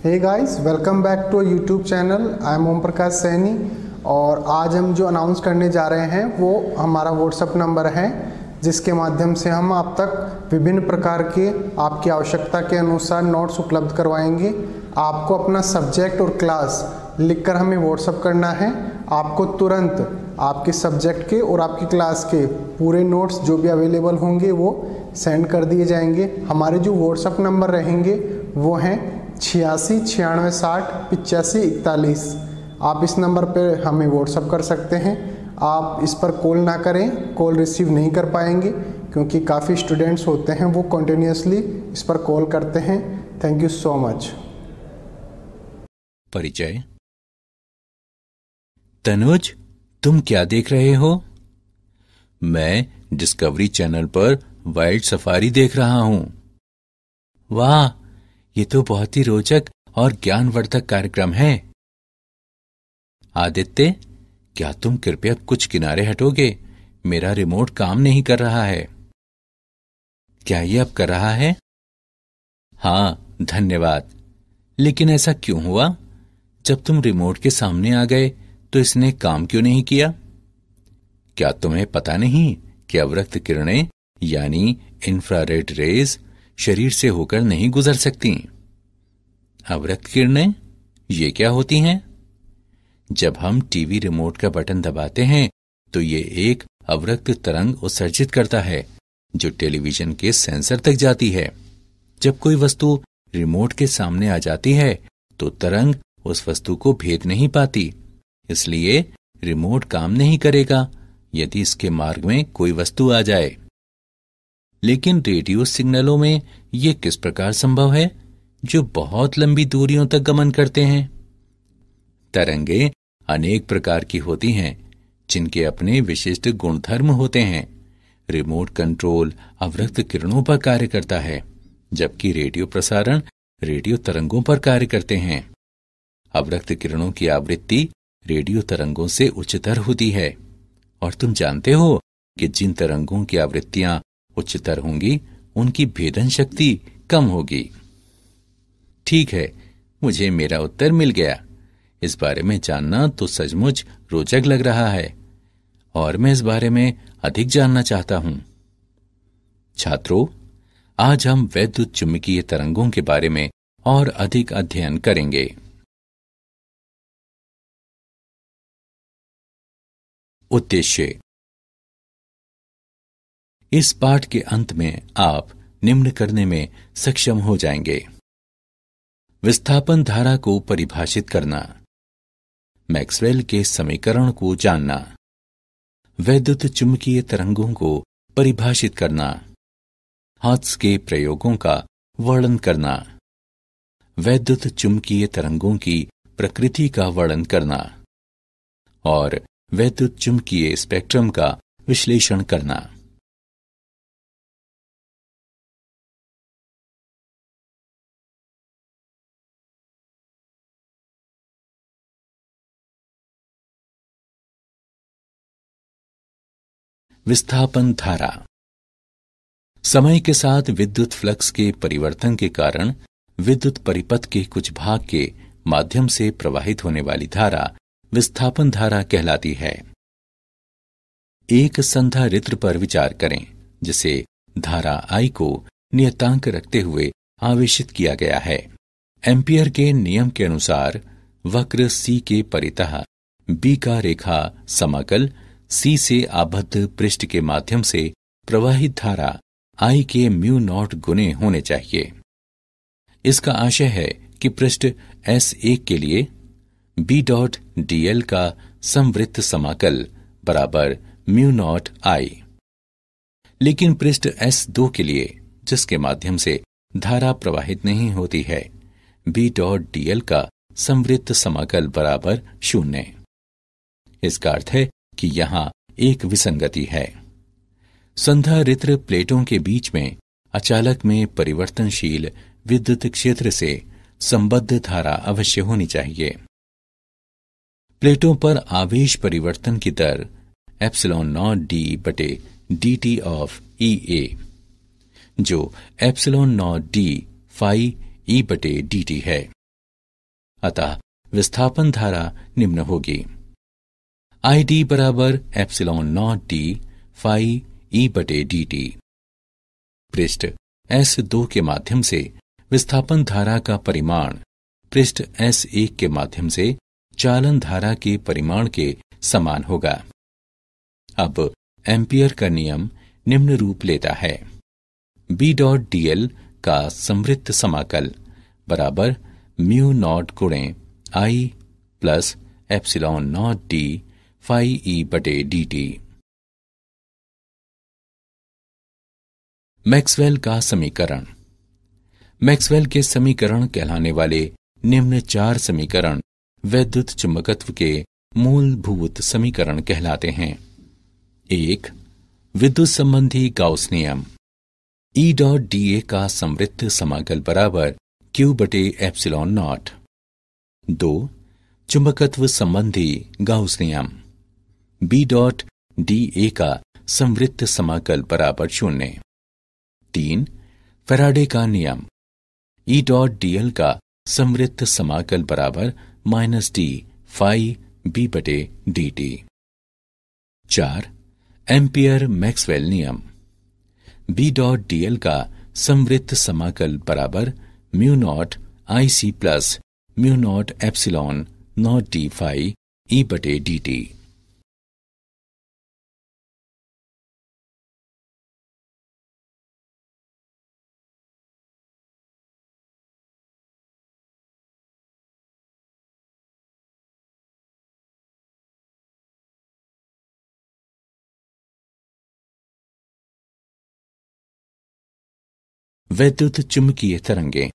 Hey guys, welcome back to YouTube channel. I am Om Prakash Saini और आज हम जो अनाउंस करने जा रहे हैं वो हमारा व्हाट्सएप नंबर है, जिसके माध्यम से हम आप तक विभिन्न प्रकार के आपकी आवश्यकता के अनुसार नोट्स उपलब्ध करवाएंगे। आपको अपना सब्जेक्ट और क्लास लिखकर हमें व्हाट्सएप करना है। आपको तुरंत आपके सब्जेक्ट के और आपकी क्लास के पूरे नोट्स जो भी अवेलेबल होंगे वो सेंड कर दिए जाएंगे। हमारे जो व्हाट्सएप नंबर रहेंगे वो हैं 86 96 60 85 41। आप इस नंबर पर हमें व्हाट्सएप कर सकते हैं। आप इस पर कॉल ना करें, कॉल रिसीव नहीं कर पाएंगे क्योंकि काफ़ी स्टूडेंट्स होते हैं वो कंटिन्यूसली इस पर कॉल करते हैं। Thank you so much. परिचय। तनुज, तुम क्या देख रहे हो? मैं डिस्कवरी चैनल पर वाइल्ड सफारी देख रहा हूं। वाह, ये तो बहुत ही रोचक और ज्ञानवर्धक कार्यक्रम है। आदित्य, क्या तुम कृपया कुछ किनारे हटोगे? मेरा रिमोट काम नहीं कर रहा है। क्या ये अब कर रहा है? हाँ, धन्यवाद। लेकिन ऐसा क्यों हुआ? जब तुम रिमोट के सामने आ गए तो इसने काम क्यों नहीं किया? क्या तुम्हें पता नहीं कि अवरक्त किरणें यानी इंफ्रारेड रेज शरीर से होकर नहीं गुजर सकती? अवरक्त किरणें ये क्या होती हैं? जब हम टीवी रिमोट का बटन दबाते हैं तो ये एक अवरक्त तरंग उत्सर्जित करता है जो टेलीविजन के सेंसर तक जाती है। जब कोई वस्तु रिमोट के सामने आ जाती है तो तरंग उस वस्तु को भेद नहीं पाती, इसलिए रिमोट काम नहीं करेगा यदि इसके मार्ग में कोई वस्तु आ जाए। लेकिन रेडियो सिग्नलों में यह किस प्रकार संभव है जो बहुत लंबी दूरियों तक गमन करते हैं? तरंगे अनेक प्रकार की होती हैं जिनके अपने विशिष्ट गुणधर्म होते हैं। रिमोट कंट्रोल अवरक्त किरणों पर कार्य करता है, जबकि रेडियो प्रसारण रेडियो तरंगों पर कार्य करते हैं। अवरक्त किरणों की आवृत्ति रेडियो तरंगों से उच्चतर होती है, और तुम जानते हो कि जिन तरंगों की आवृत्तियां उच्चतर होंगी उनकी भेदन शक्ति कम होगी। ठीक है, मुझे मेरा उत्तर मिल गया। इस बारे में जानना तो सचमुच रोचक लग रहा है और मैं इस बारे में अधिक जानना चाहता हूं। छात्रों, आज हम वैद्युत चुंबकीय तरंगों के बारे में और अधिक अध्ययन करेंगे। उद्देश्य। इस पाठ के अंत में आप निम्न करने में सक्षम हो जाएंगे: विस्थापन धारा को परिभाषित करना, मैक्सवेल के समीकरण को जानना, वैद्युत चुंबकीय तरंगों को परिभाषित करना, हर्ट्ज के प्रयोगों का वर्णन करना, वैद्युत चुंबकीय तरंगों की प्रकृति का वर्णन करना और वैद्युत चुंबकीय स्पेक्ट्रम का विश्लेषण करना। विस्थापन धारा। समय के साथ विद्युत फ्लक्स के परिवर्तन के कारण विद्युत परिपथ के कुछ भाग के माध्यम से प्रवाहित होने वाली धारा विस्थापन धारा कहलाती है। एक संधारित्र पर विचार करें जिसे धारा I को नियतांक रखते हुए आवेशित किया गया है। एम्पियर के नियम के अनुसार वक्र C के परितः B का रेखा समाकल C से आबद्ध पृष्ठ के माध्यम से प्रवाहित धारा I के म्यू नॉट गुने होने चाहिए। इसका आशय है कि पृष्ठ S1 के लिए B.dl का समवृत्त समाकल बराबर म्यू नॉट I, लेकिन पृष्ठ S2 के लिए जिसके माध्यम से धारा प्रवाहित नहीं होती है, B.dl का समवृत्त समाकल बराबर 0। इसका अर्थ है कि यहां एक विसंगति है। संधारित्र प्लेटों के बीच में अचालक में परिवर्तनशील विद्युत क्षेत्र से संबद्ध धारा अवश्य होनी चाहिए। प्लेटों पर आवेश परिवर्तन की दर ε0d/dt ऑफ EA, जो ε0d phi E/dt है। अतः विस्थापन धारा निम्न होगी। ID बराबर epsilon naught d phi E बटे डी टी। पृष्ठ S2 के माध्यम से विस्थापन धारा का परिमाण पृष्ठ S1 के माध्यम से चालन धारा के परिमाण के समान होगा। अब एम्पियर का नियम निम्न रूप लेता है। B डॉट dl का संवृत्त समाकल बराबर म्यू नॉट गुणे I plus epsilon naught d phi E बटे डी टी। मैक्सवेल का समीकरण। मैक्सवेल के समीकरण कहलाने वाले निम्न 4 समीकरण वैद्युत चुंबकत्व के मूलभूत समीकरण कहलाते हैं। 1. विद्युत संबंधी गाउस नियम। E डॉट dA का संवृत्त समाकल बराबर Q बटे एप्सिलॉन नॉट। 2. चुंबकत्व संबंधी गाउस नियम। B डॉट dA का संवृत्त समाकल बराबर 0। 3. फैराडे का नियम। E डॉट dl का संवृत्त समाकल बराबर माइनस डी फाई बी बटे डी टी। 4. एम्पियर मैक्सवेल नियम। B डॉट dl का संवृत्त समाकल बराबर mu naught I C plus mu naught epsilon naught d phi E बटे डी टी। वैद्युत चुंबकीय तरंगें।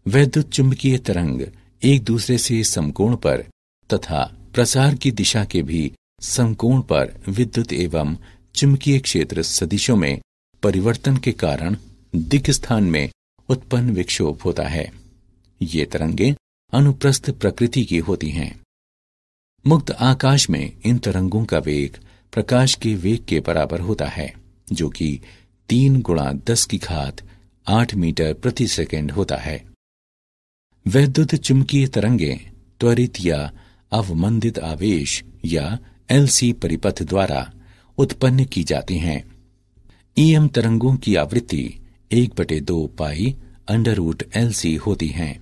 वैद्युत चुंबकीय तरंग एक दूसरे से समकोण पर तथा प्रसार की दिशा के भी समकोण पर विद्युत एवं चुंबकीय क्षेत्र सदिशों में परिवर्तन के कारण दिक् स्थान में उत्पन्न विक्षोभ होता है। ये तरंगें अनुप्रस्थ प्रकृति की होती हैं। मुक्त आकाश में इन तरंगों का वेग प्रकाश के वेग के बराबर होता है, जो कि 3 गुणा 10 की घात 8 मीटर प्रति सेकंड होता है। वैद्युत चुंबकीय तरंगें त्वरित या अवमंदित आवेश या LC परिपथ द्वारा उत्पन्न की जाती हैं। EM तरंगों की आवृत्ति 1/2 पाई √LC होती हैं।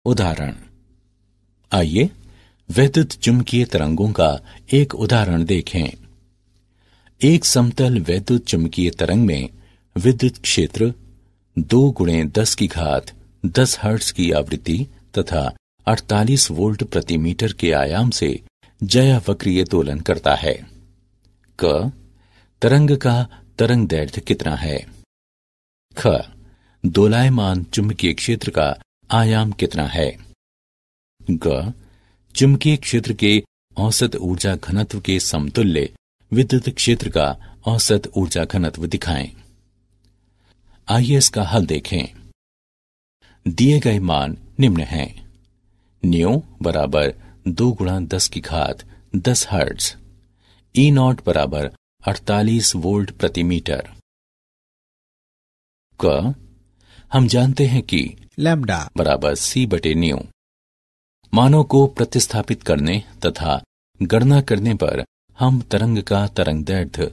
उदाहरण। आइए वैद्युत चुंबकीय तरंगों का एक उदाहरण देखें। एक समतल वैद्युत चुंबकीय तरंग में विद्युत क्षेत्र 2 गुणे 10 की घात 10 हर्ट्ज की आवृत्ति तथा 48 वोल्ट प्रति मीटर के आयाम से ज्यावक्रीय दोलन करता है। क. तरंग का तरंग दैर्ध्य कितना है? ख. दोलायमान चुंबकीय क्षेत्र का आयाम कितना है? ग. चुंबकीय क्षेत्र के औसत ऊर्जा घनत्व के समतुल्य विद्युत क्षेत्र का औसत ऊर्जा घनत्व दिखाएं। आइए इसका हल देखें। दिए गए मान निम्न हैं। न्यू बराबर 2 गुणा 10 की घात 10 हर्ट्ज। ई नॉट बराबर 48 वोल्ट प्रति मीटर। क. हम जानते हैं कि लैम्डा बराबर C बटे न्यू। मानों को प्रतिस्थापित करने तथा गणना करने पर हम तरंग का तरंग दैर्ध्य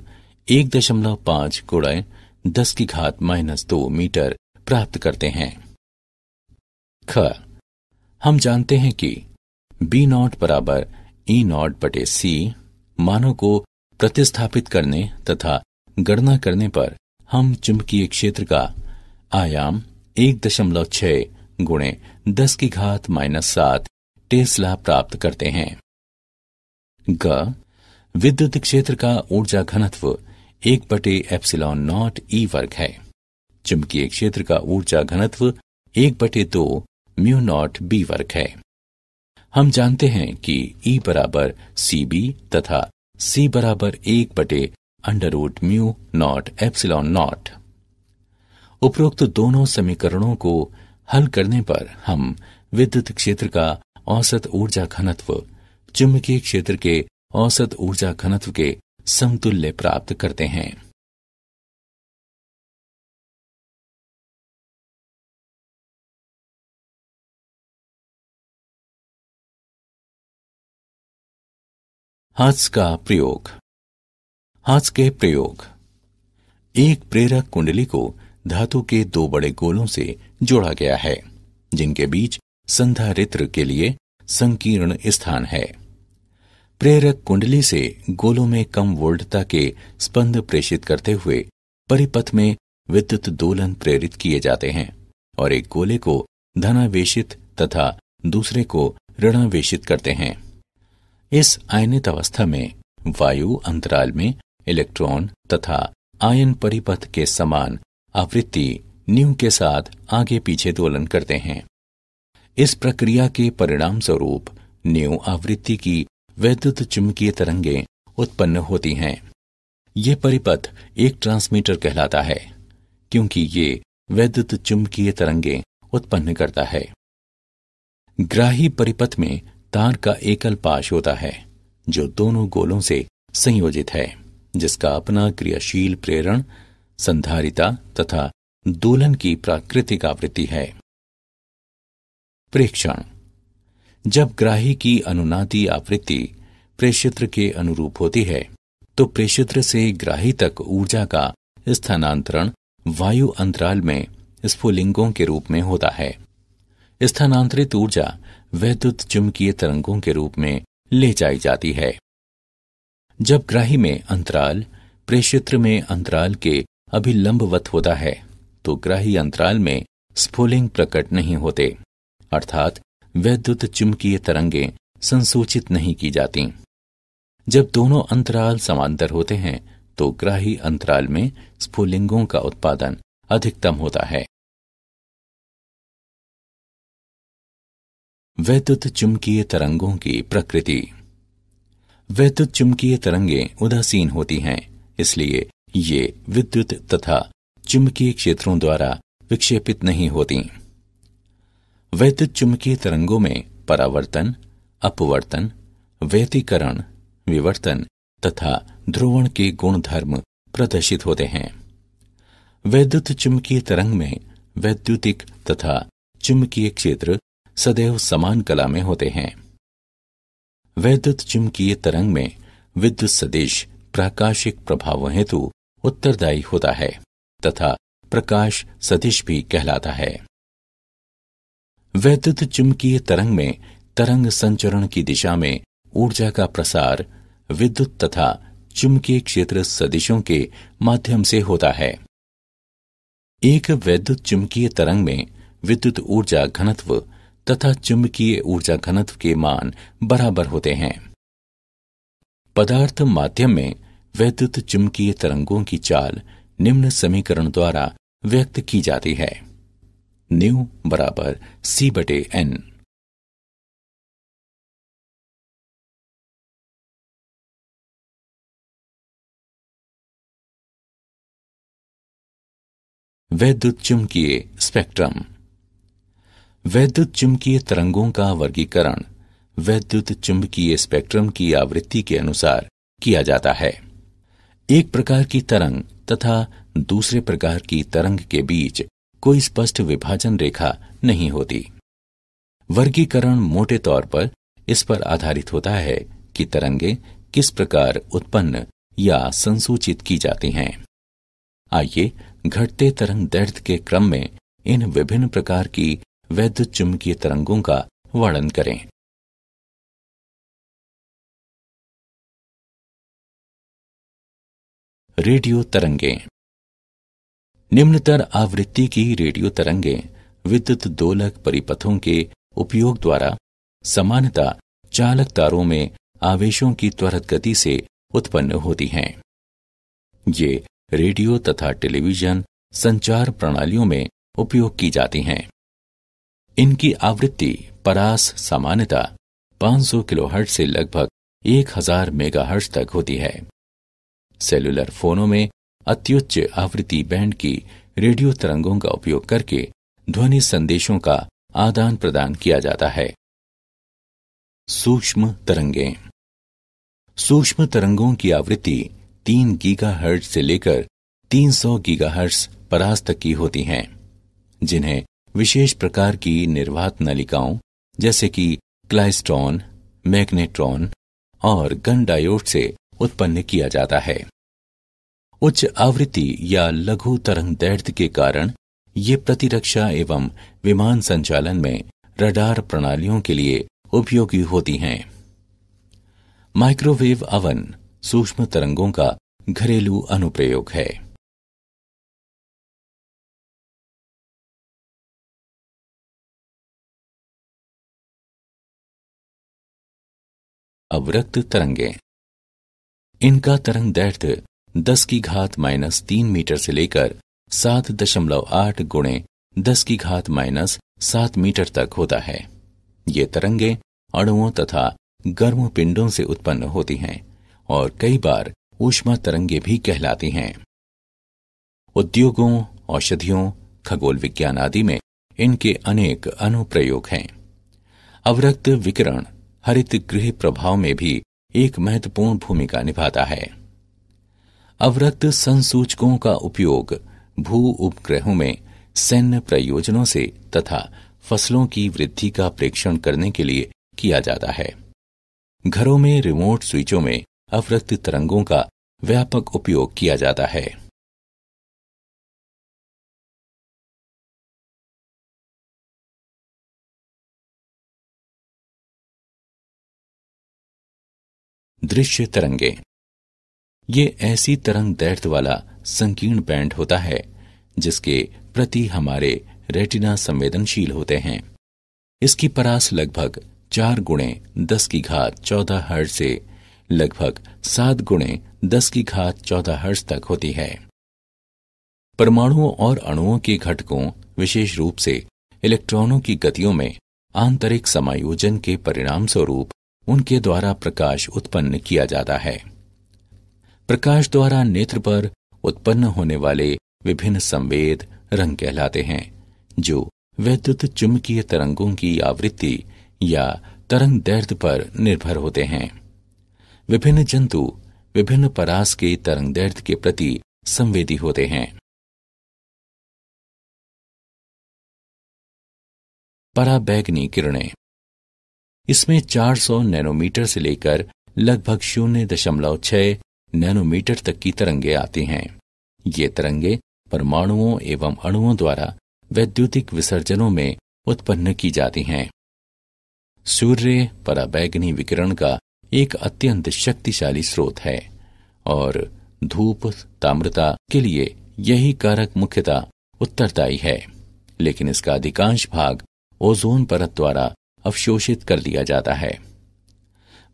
1.5 गुणा 10 की घात -2 मीटर प्राप्त करते हैं। ख. हम जानते हैं कि B नॉट बराबर E नॉट बटे C। मानों को प्रतिस्थापित करने तथा गणना करने पर हम चुंबकीय क्षेत्र का आयाम 1.6 गुणे 10 की घात -7 टेस्ला प्राप्त करते हैं। ग. विद्युत क्षेत्र का ऊर्जा घनत्व 1/ε0 E वर्ग है। चुंबकीय क्षेत्र का ऊर्जा घनत्व 1/2 म्यू नॉट B वर्ग है। हम जानते हैं कि E बराबर CB तथा C बराबर 1/2 √μ0ε0। उपरोक्त दोनों समीकरणों को हल करने पर हम विद्युत क्षेत्र का औसत ऊर्जा घनत्व चुंबकीय क्षेत्र के औसत ऊर्जा घनत्व के समतुल्य प्राप्त करते हैं। हाथ का प्रयोग। हाथ के प्रयोग। एक प्रेरक कुंडली को धातु के दो बड़े गोलों से जोड़ा गया है जिनके बीच संधारित्र के लिए संकीर्ण स्थान है। प्रेरक कुंडली से गोलों में कम वोल्टता के स्पंद प्रेषित करते हुए परिपथ में विद्युत दोलन प्रेरित किए जाते हैं और एक गोले को धनावेशित तथा दूसरे को ऋणावेशित करते हैं। इस आयनित अवस्था में वायु अंतराल में इलेक्ट्रॉन तथा आयन परिपथ के समान आवृत्ति न्यू के साथ आगे पीछे दोलन करते हैं। इस प्रक्रिया के परिणाम स्वरूप न्यू आवृत्ति की वैद्युत चुंबकीय तरंगें उत्पन्न होती हैं। ये परिपथ एक ट्रांसमीटर कहलाता है क्योंकि ये वैद्युत चुंबकीय तरंगें उत्पन्न करता है। ग्राही परिपथ में तार का एकल पाश होता है जो दोनों गोलों से संयोजित है, जिसका अपना क्रियाशील प्रेरण, संधारिता तथा दोलन की प्राकृतिक आवृत्ति है। प्रेक्षण। जब ग्राही की अनुनादी आवृत्ति प्रेषित्र के अनुरूप होती है तो प्रेषित्र से ग्राही तक ऊर्जा का स्थानांतरण वायु अंतराल में स्फुलिंगों के रूप में होता है। स्थानांतरित ऊर्जा वैद्युत चुंबकीय तरंगों के रूप में ले जाई जाती है। जब ग्राही में अंतराल प्रेषित्र में अंतराल के अभिलंबवत होता है तो ग्राही अंतराल में स्फुलिंग प्रकट नहीं होते, अर्थात वैद्युत चुंबकीय तरंगें संसूचित नहीं की जाती। जब दोनों अंतराल समांतर होते हैं तो ग्राही अंतराल में स्फुलिंगों का उत्पादन अधिकतम होता है। वैद्युत चुंबकीय तरंगों की प्रकृति। वैद्युत चुंबकीय तरंगें उदासीन होती हैं, इसलिए ये विद्युत तथा चुंबकीय क्षेत्रों द्वारा विक्षेपित नहीं होती। वैद्युत चुंबकीय तरंगों में परावर्तन, अपवर्तन, व्यतिकरण, विवर्तन तथा ध्रुवण के गुणधर्म प्रदर्शित होते हैं। वैद्युत चुंबकीय तरंग में वैद्युतिक तथा चुंबकीय क्षेत्र सदैव समान कला में होते हैं। वैद्युत चुंबकीय तरंग में विद्युत सदिश प्राकाशिक प्रभाव हेतु उत्तरदायी होता है तथा प्रकाश सदिश भी कहलाता है। वैद्युत चुंबकीय तरंग में तरंग संचरण की दिशा में ऊर्जा का प्रसार विद्युत तथा चुंबकीय क्षेत्र सदिशों के माध्यम से होता है। एक वैद्युत चुंबकीय तरंग में विद्युत ऊर्जा घनत्व तथा चुंबकीय ऊर्जा घनत्व के मान बराबर होते हैं। पदार्थ माध्यम में वैद्युत चुंबकीय तरंगों की चाल निम्न समीकरण द्वारा व्यक्त की जाती है। न्यू बराबर C/N। वैद्युत चुंबकीय स्पेक्ट्रम। वैद्युत चुंबकीय तरंगों का वर्गीकरण वैद्युत चुंबकीय स्पेक्ट्रम की आवृत्ति के अनुसार किया जाता है। एक प्रकार की तरंग तथा दूसरे प्रकार की तरंग के बीच कोई स्पष्ट विभाजन रेखा नहीं होती। वर्गीकरण मोटे तौर पर इस पर आधारित होता है कि तरंगें किस प्रकार उत्पन्न या संसूचित की जाती हैं। आइए घटते तरंग दैर्ध्य के क्रम में इन विभिन्न प्रकार की वैद्युत चुंबकीय तरंगों का वर्णन करें। रेडियो तरंगें। निम्नतर आवृत्ति की रेडियो तरंगें विद्युत दोलक परिपथों के उपयोग द्वारा सामान्यतः चालक तारों में आवेशों की त्वरित गति से उत्पन्न होती हैं। ये रेडियो तथा टेलीविजन संचार प्रणालियों में उपयोग की जाती हैं। इनकी आवृत्ति परास सामान्यतः 500 किलोहर्ट्ज से लगभग 1000 मेगाहर्ट्ज तक होती है। सेलुलर फोनों में अत्युच्च आवृत्ति बैंड की रेडियो तरंगों का उपयोग करके ध्वनि संदेशों का आदान प्रदान किया जाता है। सूक्ष्म तरंगें। सूक्ष्म तरंगों की आवृत्ति 3 गीगाहर्ट्ज से लेकर 300 गीगाहर्ट्ज परास तक की होती हैं, जिन्हें विशेष प्रकार की निर्वात नलिकाओं जैसे कि क्लाइस्ट्रॉन, मैग्नेट्रॉन और गन डायोड से उत्पन्न किया जाता है। उच्च आवृत्ति या लघु तरंग दैर्ध्य के कारण ये प्रतिरक्षा एवं विमान संचालन में रडार प्रणालियों के लिए उपयोगी होती हैं। माइक्रोवेव अवन सूक्ष्म तरंगों का घरेलू अनुप्रयोग है। अवरक्त तरंगें। इनका तरंग दैर्ध्य 10⁻³ मीटर से लेकर 7.8 गुणे 10⁻⁷ मीटर तक होता है। ये तरंगें अणुओं तथा गर्म पिंडों से उत्पन्न होती हैं और कई बार ऊष्मा तरंगें भी कहलाती हैं। उद्योगों, औषधियों, खगोल विज्ञान आदि में इनके अनेक अनुप्रयोग हैं। अवरक्त विकिरण हरित गृह प्रभाव में भी एक महत्वपूर्ण भूमिका निभाता है। अवरक्त संसूचकों का उपयोग भू उपग्रहों में सैन्य प्रयोजनों से तथा फसलों की वृद्धि का प्रेक्षण करने के लिए किया जाता है। घरों में रिमोट स्विचों में अवरक्त तरंगों का व्यापक उपयोग किया जाता है। दृश्य तरंगें। ये ऐसी तरंग दैर्ध्य वाला संकीर्ण बैंड होता है जिसके प्रति हमारे रेटिना संवेदनशील होते हैं। इसकी परास लगभग 4 गुणे 10⁻14 हर्ट्ज से लगभग 7 गुणे 10⁻14 हर्ट्ज तक होती है। परमाणुओं और अणुओं के घटकों, विशेष रूप से इलेक्ट्रॉनों की गतियों में आंतरिक समायोजन के परिणाम स्वरूप उनके द्वारा प्रकाश उत्पन्न किया जाता है। प्रकाश द्वारा नेत्र पर उत्पन्न होने वाले विभिन्न संवेद रंग कहलाते हैं, जो वैद्युत चुंबकीय तरंगों की आवृत्ति या तरंग दैर्ध्य पर निर्भर होते हैं। विभिन्न जंतु विभिन्न परास के तरंग दैर्ध्य के प्रति संवेदी होते हैं। पराबैंगनी किरणें। इसमें 400 नैनोमीटर से लेकर लगभग 0.6 नैनोमीटर तक की तरंगें आती हैं। ये तरंगें परमाणुओं एवं अणुओं द्वारा वैद्युतिक विसर्जनों में उत्पन्न की जाती हैं। सूर्य पराबैंगनी विकिरण का एक अत्यंत शक्तिशाली स्रोत है और धूप ताम्रता के लिए यही कारक मुख्यतः उत्तरदायी है, लेकिन इसका अधिकांश भाग ओजोन परत द्वारा अवशोषित कर दिया जाता है।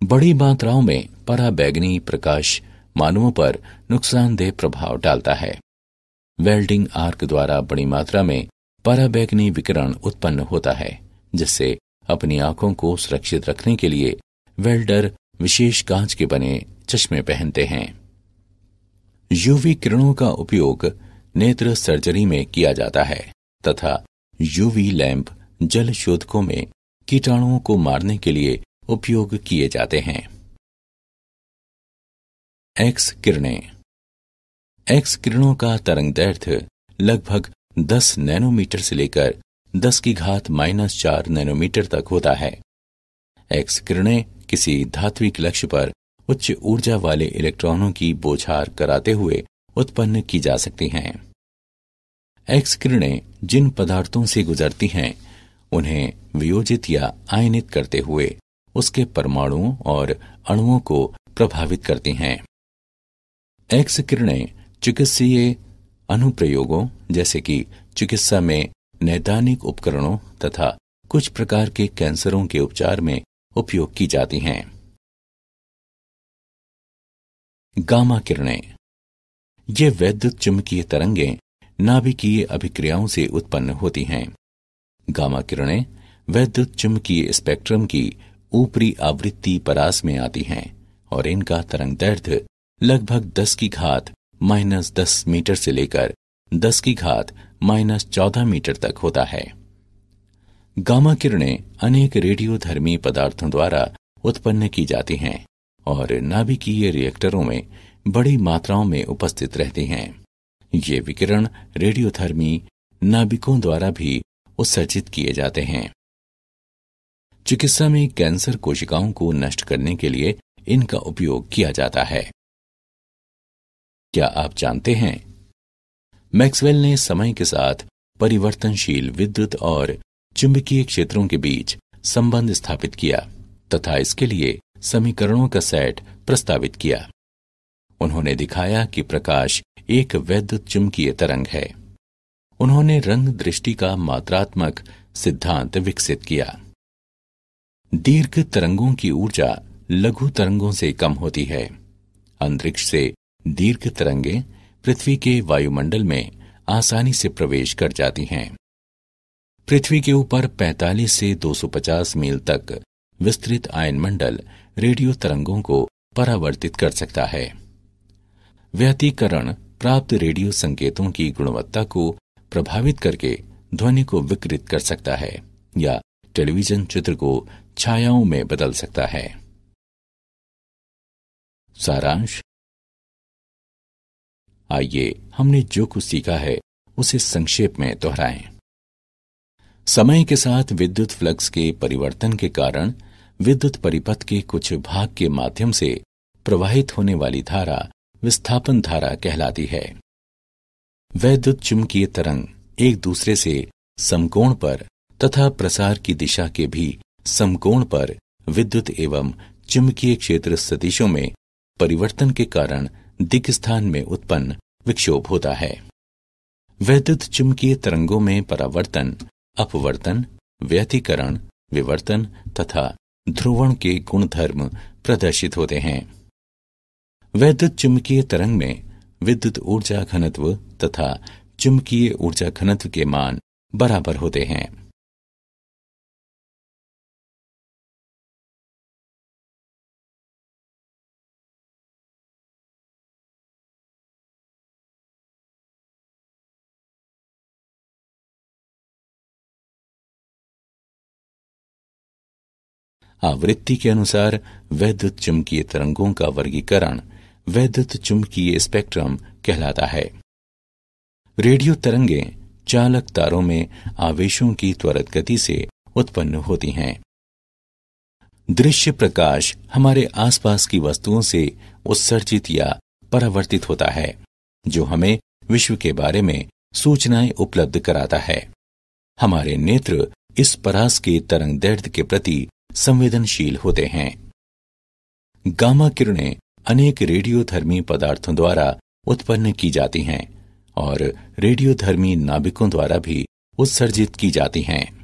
बड़ी मात्राओं में पराबैंगनी प्रकाश मानवों पर नुकसानदेह प्रभाव डालता है। वेल्डिंग आर्क द्वारा बड़ी मात्रा में पराबैंगनी विकिरण उत्पन्न होता है, जिससे अपनी आंखों को सुरक्षित रखने के लिए वेल्डर विशेष कांच के बने चश्मे पहनते हैं। यूवी किरणों का उपयोग नेत्र सर्जरी में किया जाता है तथा यूवी लैंप जल शोधकों में कीटाणुओं को मारने के लिए उपयोग किए जाते हैं। एक्स किरणें। एक्स किरणों का तरंग दैर्ध्य लगभग 10 नैनोमीटर से लेकर 10⁻⁻⁴ नैनोमीटर तक होता है। एक्स किरणें किसी धात्विक लक्ष्य पर उच्च ऊर्जा वाले इलेक्ट्रॉनों की बौछार कराते हुए उत्पन्न की जा सकती हैं। एक्स किरणें जिन पदार्थों से गुजरती हैं उन्हें वियोजित या आयनित करते हुए उसके परमाणुओं और अणुओं को प्रभावित करती हैं। एक्स किरणें चिकित्सीय अनुप्रयोगों जैसे कि चिकित्सा में नैदानिक उपकरणों तथा कुछ प्रकार के कैंसरों के उपचार में उपयोग की जाती हैं। गामा किरणें। ये वैद्युत चुंबकीय तरंगें नाभिकीय अभिक्रियाओं से उत्पन्न होती हैं। गामा किरणें वैद्युत चुंबकीय स्पेक्ट्रम की ऊपरी आवृत्ति परास में आती हैं और इनका तरंग दैर्ध्य लगभग 10 की घात -10 मीटर से लेकर 10 की घात -14 मीटर तक होता है। गामा किरणें अनेक रेडियोधर्मी पदार्थों द्वारा उत्पन्न की जाती हैं और नाभिकीय रिएक्टरों में बड़ी मात्राओं में उपस्थित रहती हैं। ये विकिरण रेडियोधर्मी नाभिकों द्वारा भी उत्सर्जित किए जाते हैं। चिकित्सा में कैंसर कोशिकाओं को नष्ट करने के लिए इनका उपयोग किया जाता है। क्या आप जानते हैं, मैक्सवेल ने समय के साथ परिवर्तनशील विद्युत और चुंबकीय क्षेत्रों के बीच संबंध स्थापित किया तथा इसके लिए समीकरणों का सेट प्रस्तावित किया। उन्होंने दिखाया कि प्रकाश एक वैद्युत चुंबकीय तरंग है। उन्होंने रंग दृष्टि का मात्रात्मक सिद्धांत विकसित किया। दीर्घ तरंगों की ऊर्जा लघु तरंगों से कम होती है। अंतरिक्ष से दीर्घ तरंगें पृथ्वी के वायुमंडल में आसानी से प्रवेश कर जाती हैं। पृथ्वी के ऊपर 45 से 250 मील तक विस्तृत आयनमंडल रेडियो तरंगों को परावर्तित कर सकता है। व्यतिकरण प्राप्त रेडियो संकेतों की गुणवत्ता को प्रभावित करके ध्वनि को विकृत कर सकता है या टेलीविजन चित्र को छायाओं में बदल सकता है। सारांश। आइए हमने जो कुछ सीखा है उसे संक्षेप में दोहराएं। समय के साथ विद्युत फ्लक्स के परिवर्तन के कारण विद्युत परिपथ के कुछ भाग के माध्यम से प्रवाहित होने वाली धारा विस्थापन धारा कहलाती है। वैद्युत चुंबकीय तरंग एक दूसरे से समकोण पर तथा प्रसार की दिशा के भी समकोण पर विद्युत एवं चुंबकीय क्षेत्र सदिशों में परिवर्तन के कारण दिक्स्थान में उत्पन्न विक्षोभ होता है। वैद्युत चुंबकीय तरंगों में परावर्तन, अपवर्तन, व्यतिकरण, विवर्तन तथा ध्रुवण के गुणधर्म प्रदर्शित होते हैं। वैद्युत चुंबकीय तरंग में विद्युत ऊर्जा घनत्व तथा चुंबकीय ऊर्जा घनत्व के मान बराबर होते हैं। आवृत्ति के अनुसार वैद्युत चुंबकीय तरंगों का वर्गीकरण वैद्युत चुंबकीय स्पेक्ट्रम कहलाता है। रेडियो तरंगें चालक तारों में आवेशों की त्वरित गति से उत्पन्न होती हैं। दृश्य प्रकाश हमारे आसपास की वस्तुओं से उत्सर्जित या परावर्तित होता है, जो हमें विश्व के बारे में सूचनाएं उपलब्ध कराता है। हमारे नेत्र इस परास के तरंगदैर्ध्य के प्रति संवेदनशील होते हैं। गामा किरणें अनेक रेडियोधर्मी पदार्थों द्वारा उत्पन्न की जाती हैं और रेडियोधर्मी नाभिकों द्वारा भी उत्सर्जित की जाती हैं।